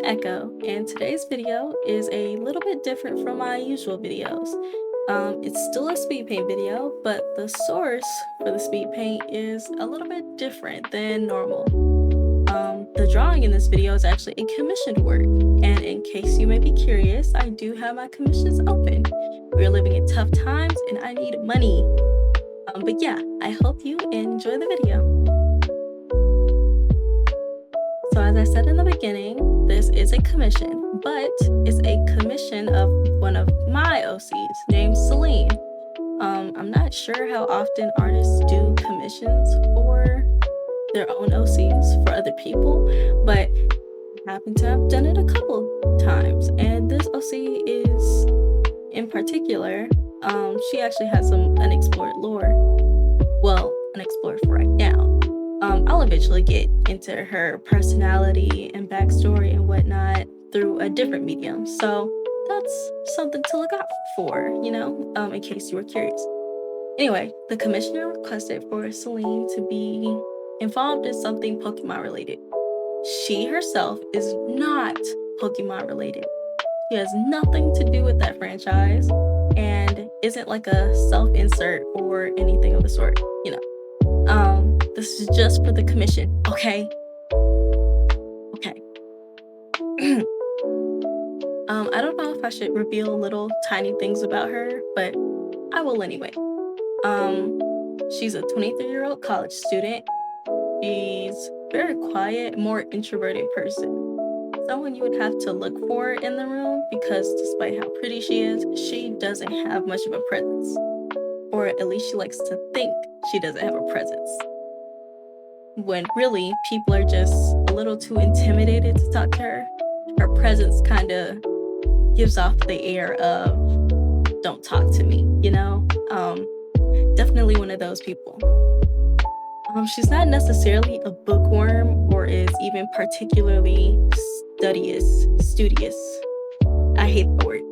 Echo, and today's video is a little bit different from my usual videos. It's still a speed paint video, but the source for the speed paint is a little bit different than normal. The drawing in this video is actually a commissioned work, and in case you may be curious, I do have my commissions open. We're living in tough times, and I need money. But yeah, I hope you enjoy the video. So as I said in the beginning, this is a commission, but it's a commission of one of my OCs named Celine. I'm not sure how often artists do commissions for their own OCs for other people, but I happen to have done it a couple times. And this OC is, in particular, she actually has some unexplored lore. Well, unexplored for right now. I'll eventually get into her personality and backstory and whatnot through a different medium. So that's something to look out for, in case you were curious. Anyway, the commissioner requested for Celine to be involved in something Pokemon related. She herself is not Pokemon related. She has nothing to do with that franchise and isn't like a self-insert or anything of the sort, This is just for the commission, okay? Okay. I don't know if I should reveal little tiny things about her, but I will anyway. She's a 23-year-old college student. She's very quiet, more introverted person. Someone you would have to look for in the room because despite how pretty she is, she doesn't have much of a presence. Or at least she likes to think she doesn't have a presence. When really, people are just a little too intimidated to talk to her. Her presence kind of gives off the air of, don't talk to me, Definitely one of those people. She's not necessarily a bookworm or is even particularly studious. I hate the word.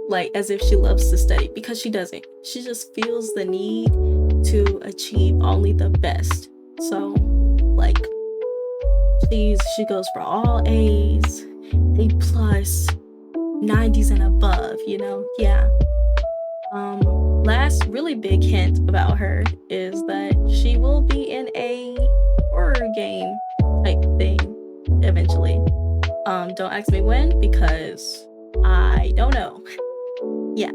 Like as if she loves to study, because she doesn't. She just feels the need to achieve only the best. So like she goes for all A's, A+, 90s and above, yeah. Last really big hint about her is that she will be in a horror game type thing eventually. Don't ask me when because I don't know. Yeah.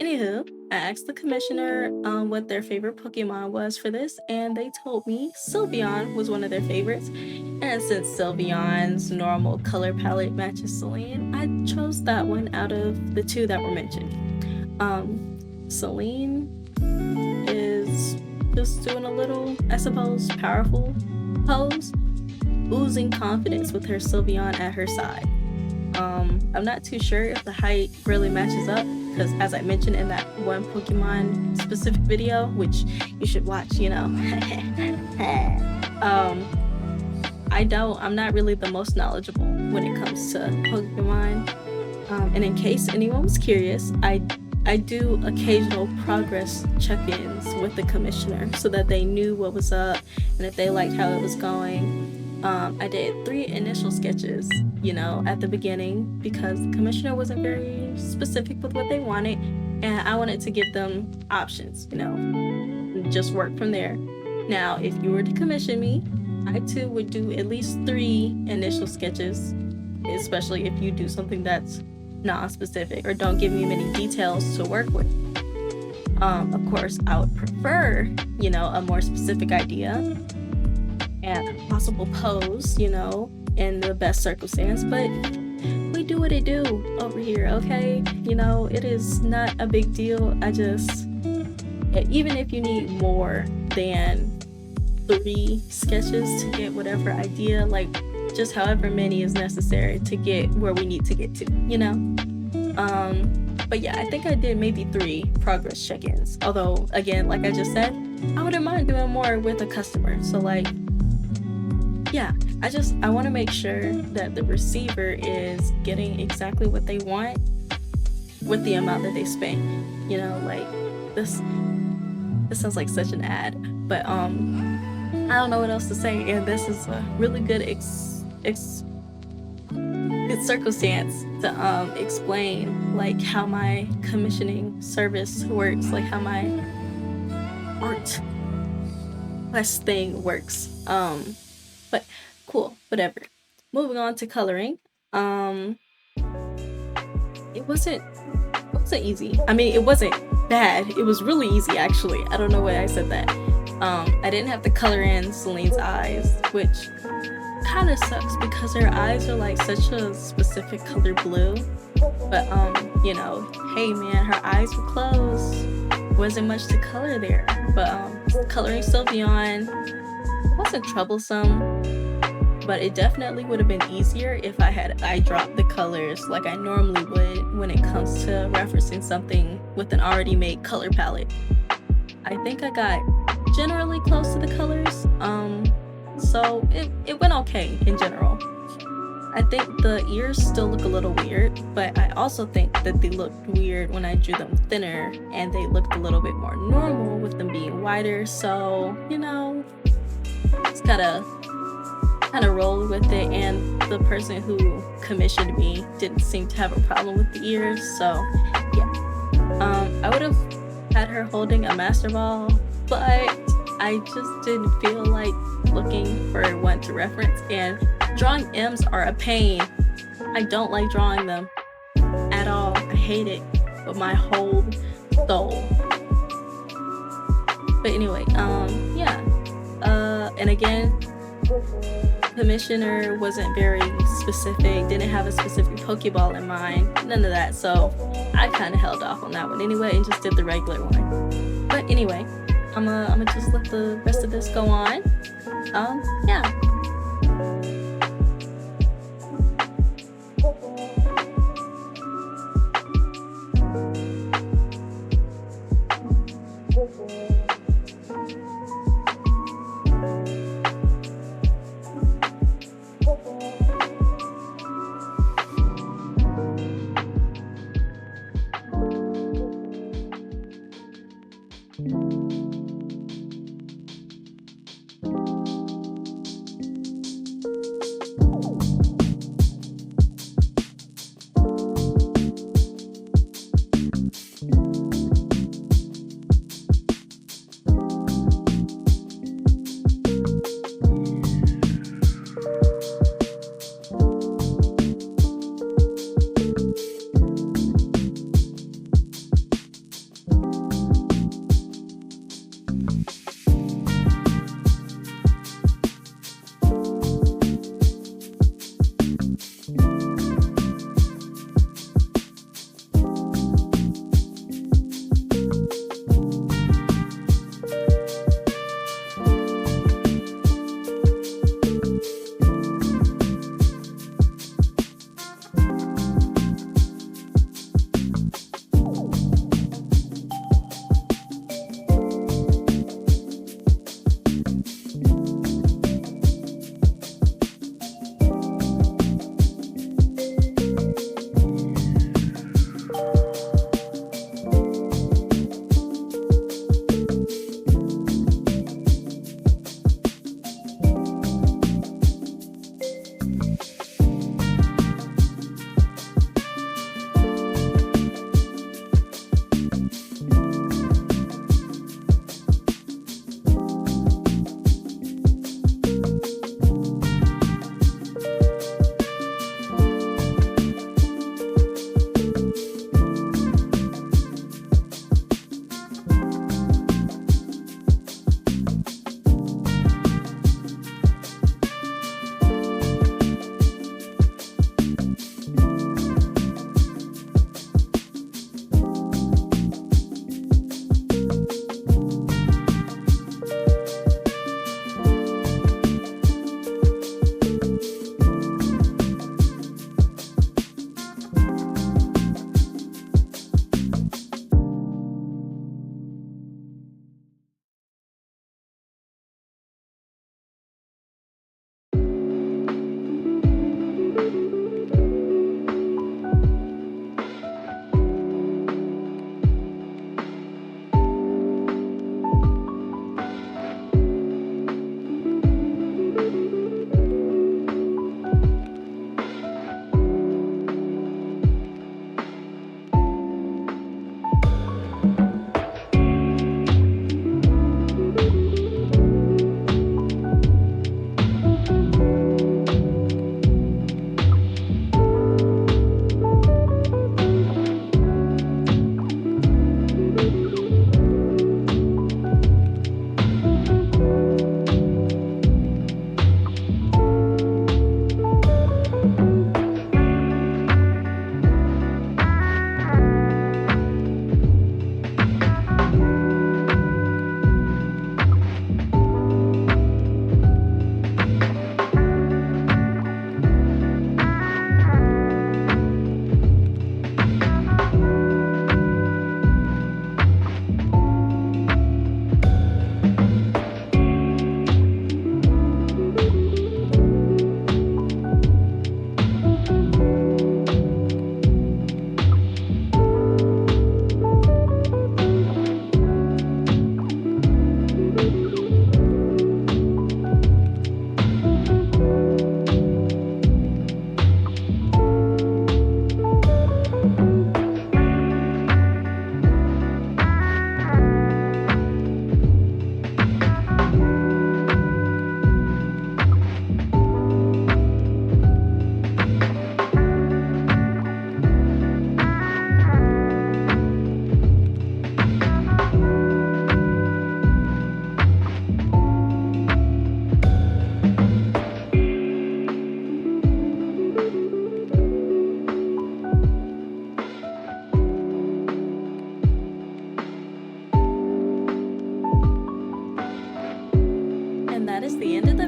Anywho, I asked the commissioner what their favorite Pokemon was for this, and they told me Sylveon was one of their favorites. And since Sylveon's normal color palette matches Celine, I chose that one out of the two that were mentioned. Celine is just doing a little, I suppose, powerful pose, oozing confidence with her Sylveon at her side. I'm not too sure if the height really matches up because as I mentioned in that one Pokemon specific video, which you should watch, I'm not really the most knowledgeable when it comes to Pokemon. And in case anyone was curious, I do occasional progress check-ins with the commissioner so that they knew what was up and if they liked how it was going. I did 3 initial sketches, at the beginning because the commissioner wasn't very specific with what they wanted and I wanted to give them options, and just work from there. Now, if you were to commission me, I too would do at least 3 initial sketches, especially if you do something that's non-specific or don't give me many details to work with. Of course, I would prefer, a more specific idea and a possible pose, in the best circumstance, but we do what it do over here, okay? It is not a big deal. Even if you need more than 3 sketches to get whatever idea, like just however many is necessary to get where we need to get to, But yeah, I think I did maybe 3 progress check-ins. Although, again, like I just said, I wouldn't mind doing more with a customer. So yeah, I want to make sure that the receiver is getting exactly what they want with the amount that they spend. This sounds like such an ad, but I don't know what else to say. And this is a really good good circumstance to explain like how my commissioning service works, like how my art quest thing works. But cool, whatever. Moving on to coloring. It wasn't easy. I mean, it wasn't bad. It was really easy, actually. I don't know why I said that. I didn't have to color in Celine's eyes, which kind of sucks because her eyes are like such a specific color blue. But you know, hey man, her eyes were closed. Wasn't much to color there. But coloring Sylveon wasn't troublesome, but it definitely would have been easier if I dropped the colors like I normally would when it comes to referencing something with an already made color palette. I think I got generally close to the colors, so it went okay in general. I think the ears still look a little weird, but I also think that they looked weird when I drew them thinner, and they looked a little bit more normal with them being wider, so, you know, just gotta kind of roll with it. And the person who commissioned me didn't seem to have a problem with the ears, so yeah. I would have had her holding a master ball, but I just didn't feel like looking for one to reference, and drawing M's are a pain. I don't like drawing them at all. I hate it with my whole soul. But anyway, yeah. And again, commissioner wasn't very specific, didn't have a specific Pokeball in mind, none of that, so I kind of held off on that one anyway and just did the regular one. But anyway, I'm gonna just let the rest of this go on. Yeah.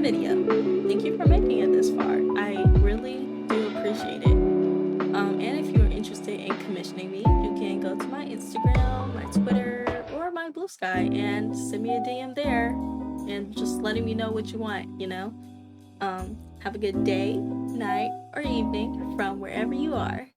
video. Thank you for making it this far. I really do appreciate it. And if you're interested in commissioning me, you can go to my Instagram, my Twitter, or my Blue Sky and send me a DM there and just letting me know what you want. Have a good day, night, or evening from wherever you are.